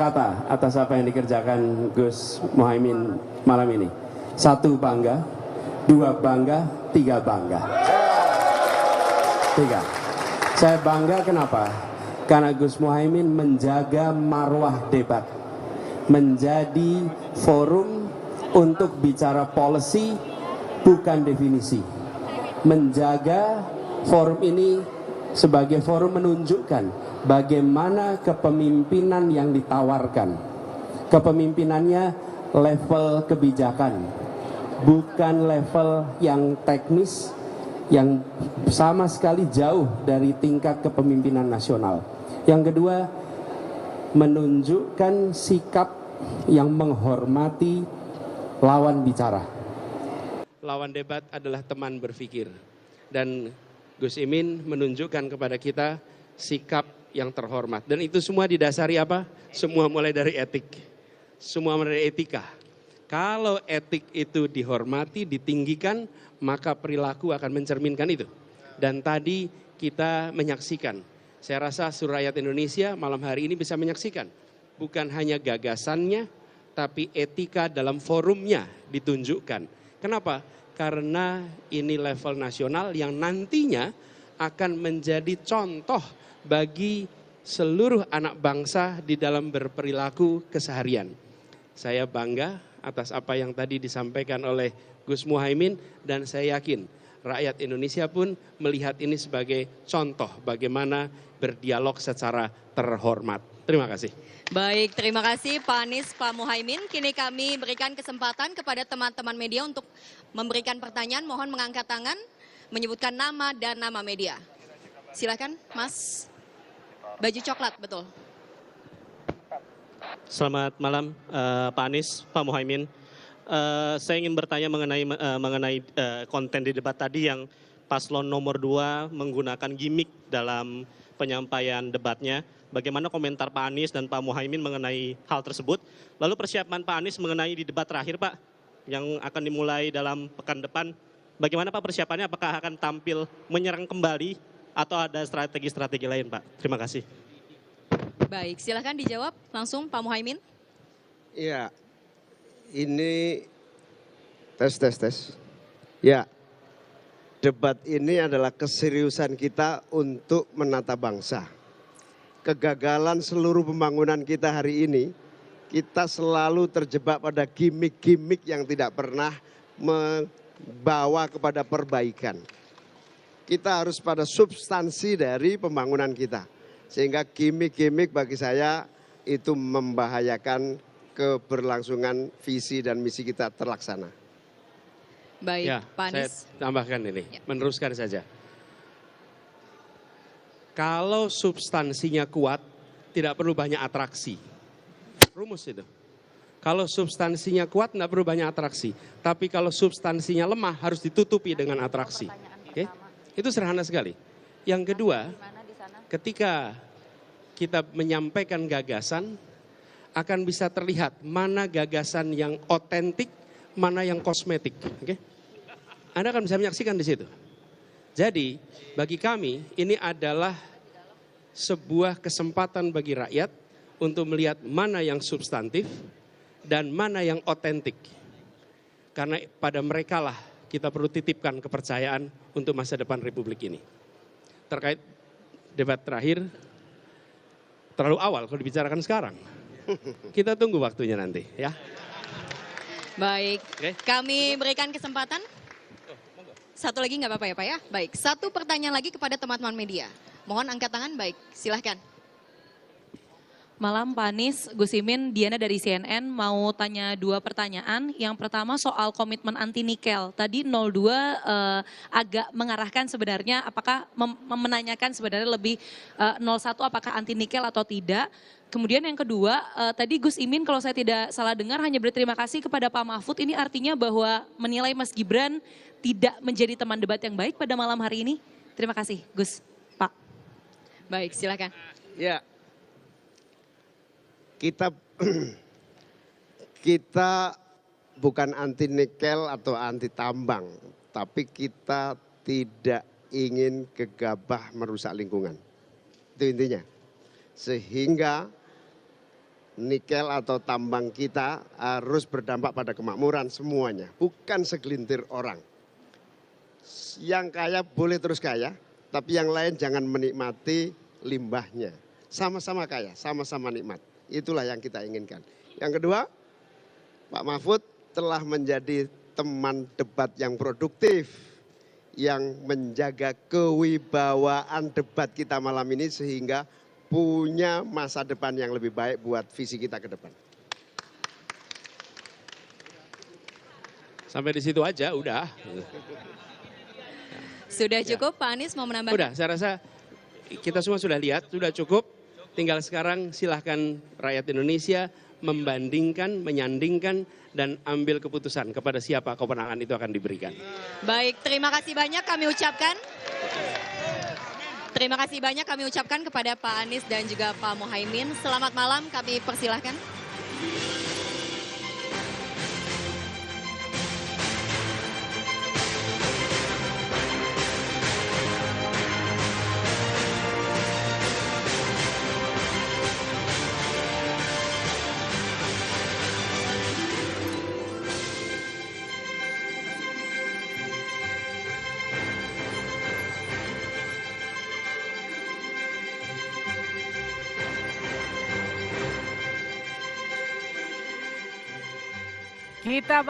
kata atas apa yang dikerjakan Gus Muhaimin malam ini. 1 bangga, 2 bangga, 3 bangga. 3. Saya bangga kenapa? Karena Gus Muhaimin menjaga marwah debat, menjadi forum untuk bicara policy bukan definisi, menjaga forum ini sebagai forum menunjukkan bagaimana kepemimpinan yang ditawarkan. Kepemimpinannya level kebijakan, bukan level yang teknis, yang sama sekali jauh dari tingkat kepemimpinan nasional. Yang kedua, menunjukkan sikap yang menghormati lawan bicara. Lawan debat adalah teman berpikir. Dan Gus Imin menunjukkan kepada kita sikap yang terhormat. Dan itu semua didasari apa? Semua mulai dari etik. Semua mulai dari etika. Kalau etik itu dihormati, ditinggikan, maka perilaku akan mencerminkan itu. Dan tadi kita menyaksikan, saya rasa seluruh rakyat Indonesia malam hari ini bisa menyaksikan. Bukan hanya gagasannya, tapi etika dalam forumnya ditunjukkan. Kenapa? Karena ini level nasional yang nantinya akan menjadi contoh bagi seluruh anak bangsa di dalam berperilaku keseharian. Saya bangga atas apa yang tadi disampaikan oleh Gus Muhaimin, dan saya yakin rakyat Indonesia pun melihat ini sebagai contoh bagaimana berdialog secara terhormat. Terima kasih. Baik, terima kasih Pak Anies, Pak Muhaimin. Kini kami berikan kesempatan kepada teman-teman media untuk memberikan pertanyaan. Mohon mengangkat tangan, menyebutkan nama dan nama media. Silakan, Mas. Baju coklat, betul. Selamat malam, Pak Anies, Pak Muhaimin. Saya ingin bertanya mengenai konten di debat tadi yang paslon nomor 2 menggunakan gimmick dalam penyampaian debatnya. Bagaimana komentar Pak Anies dan Pak Muhaimin mengenai hal tersebut? Lalu persiapan Pak Anies mengenai di debat terakhir, Pak, yang akan dimulai dalam pekan depan. Bagaimana Pak persiapannya? Apakah akan tampil menyerang kembali atau ada strategi-strategi lain, Pak? Terima kasih. Baik, silakan dijawab langsung Pak Muhaimin. Iya, ini tes. Ya, debat ini adalah keseriusan kita untuk menata bangsa. Kegagalan seluruh pembangunan kita hari ini, kita selalu terjebak pada gimmick-gimmick yang tidak pernah membawa kepada perbaikan. Kita harus pada substansi dari pembangunan kita. Sehingga gimmick-gimmick bagi saya itu membahayakan keberlangsungan visi dan misi kita terlaksana. Baik, Ya, Pak Anies. saya tambahkan ini, meneruskan saja. Kalau substansinya kuat, tidak perlu banyak atraksi. Rumus itu. Kalau substansinya kuat, tidak perlu banyak atraksi. Tapi kalau substansinya lemah, harus ditutupi dengan atraksi. Oke? Itu sederhana sekali. Yang kedua, ketika kita menyampaikan gagasan, akan bisa terlihat mana gagasan yang otentik, mana yang kosmetik. Oke? Anda akan bisa menyaksikan di situ. Jadi, bagi kami ini adalah sebuah kesempatan bagi rakyat untuk melihat mana yang substantif dan mana yang otentik. Karena pada merekalah kita perlu titipkan kepercayaan untuk masa depan Republik ini. Terkait debat terakhir, terlalu awal kalau dibicarakan sekarang. Kita tunggu waktunya nanti, ya. Baik, kami berikan kesempatan. Satu lagi nggak apa-apa ya Pak ya? Baik, satu pertanyaan lagi kepada teman-teman media. Mohon angkat tangan, baik, silahkan. Malam Pak Anies, Gus Imin, Diana dari CNN mau tanya 2 pertanyaan. Yang pertama soal komitmen anti nikel. Tadi 02 agak mengarahkan sebenarnya apakah menanyakan sebenarnya lebih 01 apakah anti nikel atau tidak. Kemudian yang kedua, tadi Gus Imin kalau saya tidak salah dengar hanya berterima kasih kepada Pak Mahfud. Ini artinya bahwa menilai Mas Gibran tidak menjadi teman debat yang baik pada malam hari ini. Terima kasih Gus, Pak. Baik, silakan. Ya, kita bukan anti nikel atau anti tambang, tapi kita tidak ingin gegabah merusak lingkungan. Itu intinya. Sehingga nikel atau tambang kita harus berdampak pada kemakmuran semuanya, bukan segelintir orang. Yang kaya boleh terus kaya, tapi yang lain jangan menikmati limbahnya. Sama-sama kaya, sama-sama nikmat. Itulah yang kita inginkan. Yang kedua, Pak Mahfud telah menjadi teman debat yang produktif, yang menjaga kewibawaan debat kita malam ini sehingga punya masa depan yang lebih baik buat visi kita ke depan. Sampai di situ aja, udah. Sudah cukup, Pak Anies mau menambahkan? Udah, saya rasa kita semua sudah lihat, sudah cukup. Tinggal sekarang silahkan rakyat Indonesia membandingkan, menyandingkan, dan ambil keputusan kepada siapa kewenangan itu akan diberikan. Baik, terima kasih banyak kami ucapkan. Terima kasih banyak kami ucapkan kepada Pak Anies dan juga Pak Muhaimin. Selamat malam, kami persilahkan. Kita